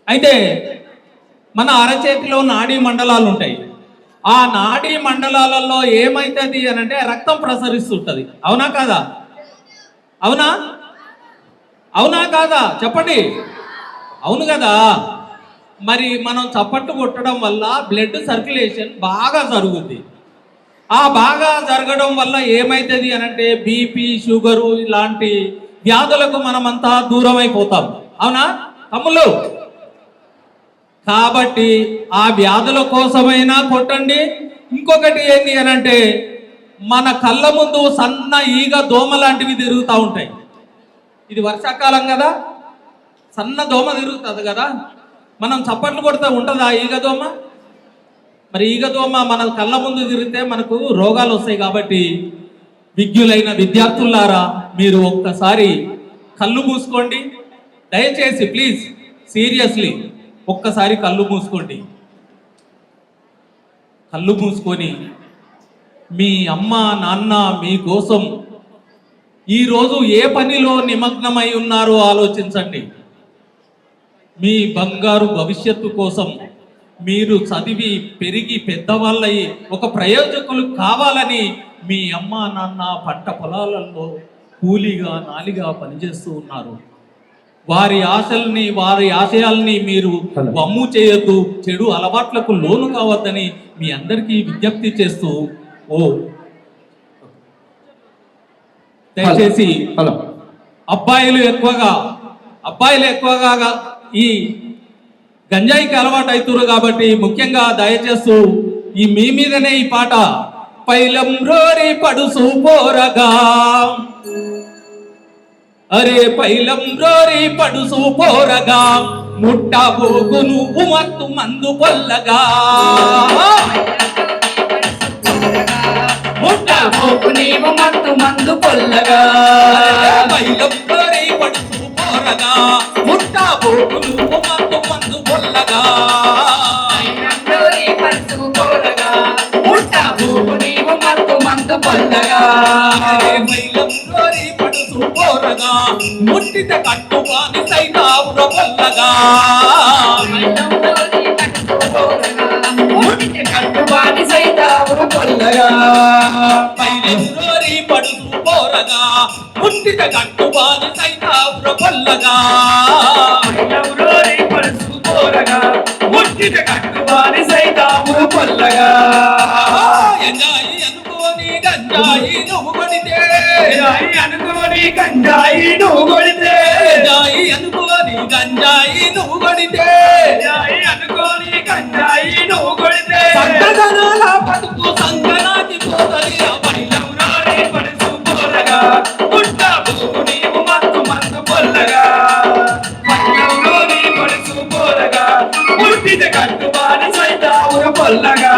అయితే మన అరచేతిలో నాడీ మండలాలు ఉంటాయి. ఆ నాడీ మండలాలలో ఏమైతుంది అని అంటే రక్తం ప్రసరిస్తుంటుంది. అవునా కాదా? అవునా అవునా కాదా? చెప్పండి. అవును కదా. మరి మనం చప్పట్లు కొట్టడం వల్ల బ్లడ్ సర్క్యులేషన్ బాగా జరుగుద్ది. ఆ బాగా జరగడం వల్ల ఏమైతుంది అని అంటే బీపీ, షుగరు ఇలాంటి వ్యాధులకు మనమంతా దూరం అయిపోతాం. అవునా తమ్ముళ్ళు? కాబట్టి ఆ వ్యాధుల కోసమైనా కొట్టండి. ఇంకొకటి ఏంటి అని అంటే మన కళ్ళ ముందు సన్న ఈగ దోమ లాంటివి తిరుగుతూ ఉంటాయి. ఇది వర్షాకాలం కదా, సన్న దోమ తిరుగుతుంది కదా. మనం చప్పట్లు కొడితే ఉంటుందా ఈగ దోమ? మరి ఈగ దోమ మన కళ్ళ ముందు తిరిగితే మనకు రోగాలు వస్తాయి. కాబట్టి విజ్ఞులైన విద్యార్థులారా, మీరు ఒక్కసారి కళ్ళు మూసుకోండి దయచేసి. ప్లీజ్ సీరియస్లీ ఒక్కసారి కళ్ళు మూసుకోండి. కళ్ళు మూసుకొని మీ అమ్మ నాన్న మీకోసం ఈరోజు ఏ పనిలో నిమగ్నమై ఉన్నారో ఆలోచించండి. మీ బంగారు భవిష్యత్తు కోసం మీరు చదివి పెరిగి పెద్దవాళ్ళయి ఒక ప్రయోజకులు కావాలని మీ అమ్మ నాన్న పంట పొలాలలో కూలీగా నాలిగా పనిచేస్తూ ఉన్నారు. వారి ఆశల్ని వారి ఆశయాల్ని మీరు వమ్ము చేయొద్దు, చెడు అలవాట్లకు లోను కావద్దని మీ అందరికీ విజ్ఞప్తి చేస్తూ దయచేసి అబ్బాయిలు ఎక్కువగా ఈ గంజాయికి అలవాటు అవుతున్నారు. కాబట్టి ముఖ్యంగా దయచేస్తూ ఈ మీ మీదనే ఈ పాట. పైలం రోరి పడుసు పోరగా, అరే పైలం రోరి పడుసు పోరగా, ముట్టబోగు నువ్వు మత్తు మందు పొల్లగా, ముట్టబోగు నీవు మత్తు మందు పొల్లగా, పైలం రోరి పడుసు పోరగా, ముట్టబోగు నువ్వు మత్తు మందు పొల్లగా, పడుసు పోరగా, ముట్టబోగు నీవు మత్తు మందు పొల్లగా, పైలం రోరి పడుసు పోరగా, ముట్టిత కట్టువాని సైతావుర పొల్లగా, కట్టువాని సైతావుర పొల్లగా, పైలం రోరి పడుసు పోరగా, ముట్టిత కట్టువాని సైతావుర పొల్లగా, పడుసు పోరగా, ముట్టిత కట్టువాని సైతావుర పొల్లగా, ఎంజాయి అనుకోని గంజాయి నువ్వు కొడితే, అనుకోని గంజాయి నువ్వు కొడితే, అనుకోని గంజాయి నువ్వు కొడితే, అనుకోని గంజాయి నువ్వు కొడితే, సంగనాల బతుకు సంగనాకి పోతలి పైలం రోరి పడుసు పోరగా, ముట్టబోగు నీవు మత్తు మందు పొల్లగా, పైలం రోరి పడుసు పోరగా, ముట్టిత కట్టువాని సైతావుర పొల్లగా.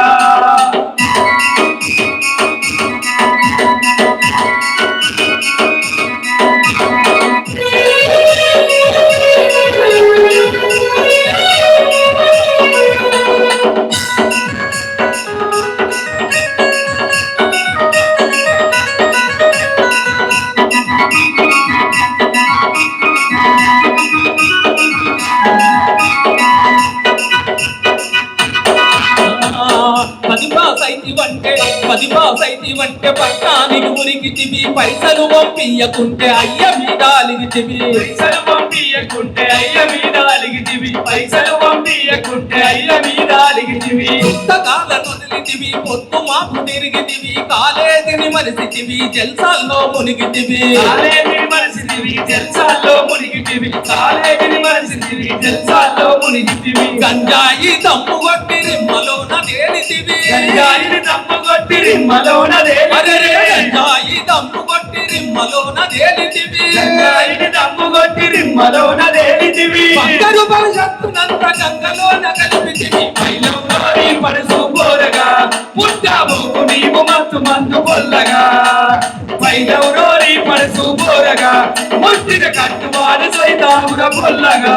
పది పాసైతివంటే పట్టానికి ఉరికితివి, పైసలు పంపియకుంటే అయ్య మీద అలిగితివి, పైసలు పంపియకుంటే అయ్య మీద అలిగితివి, పైసలు పంపియకుంటే అయ్య మీద అలిగితివి, పుస్తకాలను వదిలితివి, పొత్తు మాపు తిరిగితివి, కాలేజీని మరిసితివి, జల్సాల్లో మునిగితివి, కాలేజీని మరిసితివి, జల్సాల్లో మునిగితివి, కాలేజీని మరిసితివి, జల్సాల్లో మునిగితివి, గంజాయి దమ్ము కొట్టి రిమ్మలోన తేలితివి, గంజాయిని దమ్ము కొట్టి రిమ్మలోన గంజాయి దమ్ము కొట్టి రిమ్మలోన తేలితివి, గంజాయిని దమ్ము కొట్టి రిమ్మలోన తేలితివి, బంగారు భవిష్యత్తునంత గంగలోన కలిపితివి, పైలం రోరి పడుసు పోరగా, ముట్టబోగు నీవు మత్తు మందు పొల్లగా, పైలం రోరి పడుసు పోరగా, ముట్టిత కట్టువాని సైతావుర పొల్లగా.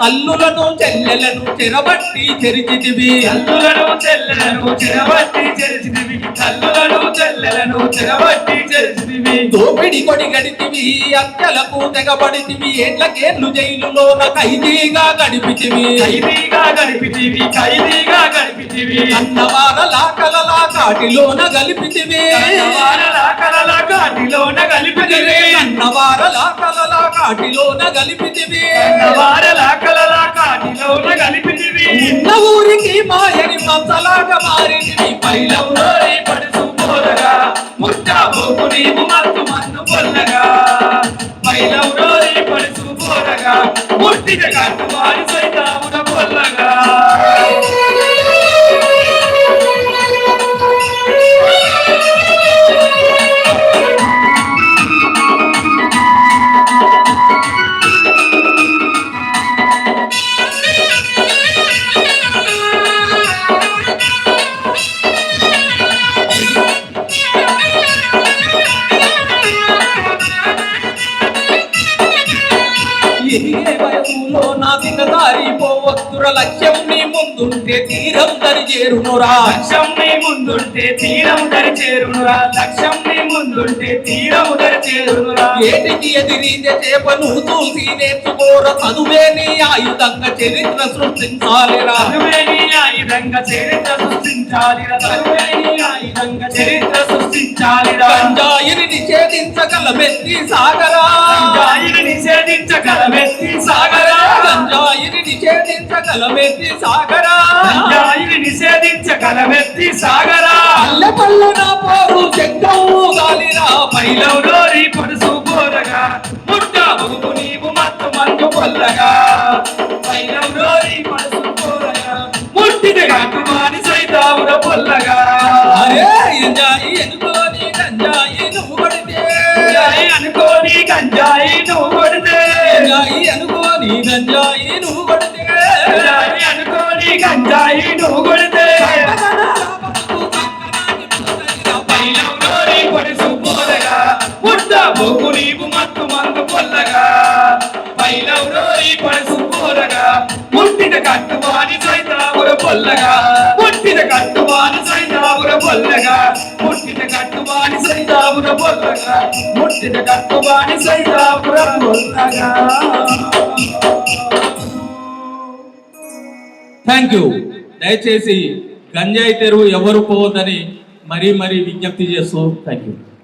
తల్లులను చెల్లెలను చెరబట్టి చెరిచితివి తల్లులను చెల్లెలను చెరబట్టి చెరిచితివి తల్లులను చెల్లెలను చెరబట్టి చెరిచితివి దోపిడి కొడి గడితివి అత్యలకు తెగబడితివి ఏళ్లకేళ్ళు జైలులోన ఖైదీగా గడిపితివి ఖైదీగా గడిపితివి ఖైదీగా గడిపితివి అన్నవారలా కలలా కాటిలోన గలిపితివి కలల కాటిలోన గలిపితివి అన్నవారలా కలలా కాటిలోన గలిపితివి వారల కలల కాటిలోన గలిపితివి ఉన్న ఊరికి మాయని మసలాగా మారితివి పైలవులోని పడుసు పోరగా ముట్టాబోకు నీవు మత్తు మన్ను పొల్లగా పైలవులోని పడుసు పోరగా ముట్టిన కట్టు వారి సైతామున పొల్లగా ఎదిగే వయసులో నా దిగదారి పోవత్తుర లక్ష్యం నీ ముందుంటే తీరం దరి చేరునురా లక్ష్యం నీ ముందుంటే తీరం దరి చేరునురా లక్ష్యం నీ ముందుంటే తీరం దరి చేరునురా ఏటికి ఎదిరిందే చేపను చూసి నేర్చుకోర చదువే నీ ఆయుధంగా చరిత్ర సృష్టించాలిరా చదువే నీ ఆయుధంగా చరిత్ర సృష్టించాలిరా చదువే నీ ఆయుధంగా చరిత్ర సృష్టించాలిరా గంజాయిని నిషేధించగలమెత్తి సాగరా గంజాయిని నిషేధించగలమెత్తి సాగరా గంజాయిని నిషేధించగలమెత్తి సాగరా గంజాయిని నిషేధించగలమెత్తి సాగరా పల్లె పల్లెన పోరు చెక్కవు గాలిరా పైలవులోని పడుసు పోరగా ముట్టాబోకు నీవు మత్తు మన్ను పొల్లగా పైలవులోని పడుసు పోరగా ముట్టిన గట్టు మాని సైతామున పొల్లగా అరే ఎంజాయి ఎనుకోని గంజాయి నువ్వు కొడితే అనుకోని గంజాయి నువ్వు కొడితే ఎంజాయి అనుకోని గంజాయి నువ్వు కొడితే అనుకోని గంజాయి నువ్వు కొడితే పైలవులోని పడుసు పోరగా ముట్టాబోకు నీవు మత్తు మన్ను పొల్లగా పైలవులోని పడుసు పోరగా ముట్టిన కట్టువాని సైతామున పొల్లగా ముట్టిన కట్టువాని సైతామున పొల్లగా ముట్టిన కట్టువాని సైతామున పొల్లగా ముట్టిన కట్టువాని సైతామున పొల్లగా థ్యాంక్ యూ. దయచేసి గంజాయి తెరువు ఎవరు పోవద్దని మరీ విజ్ఞప్తి చేస్తూ థ్యాంక్ యూ.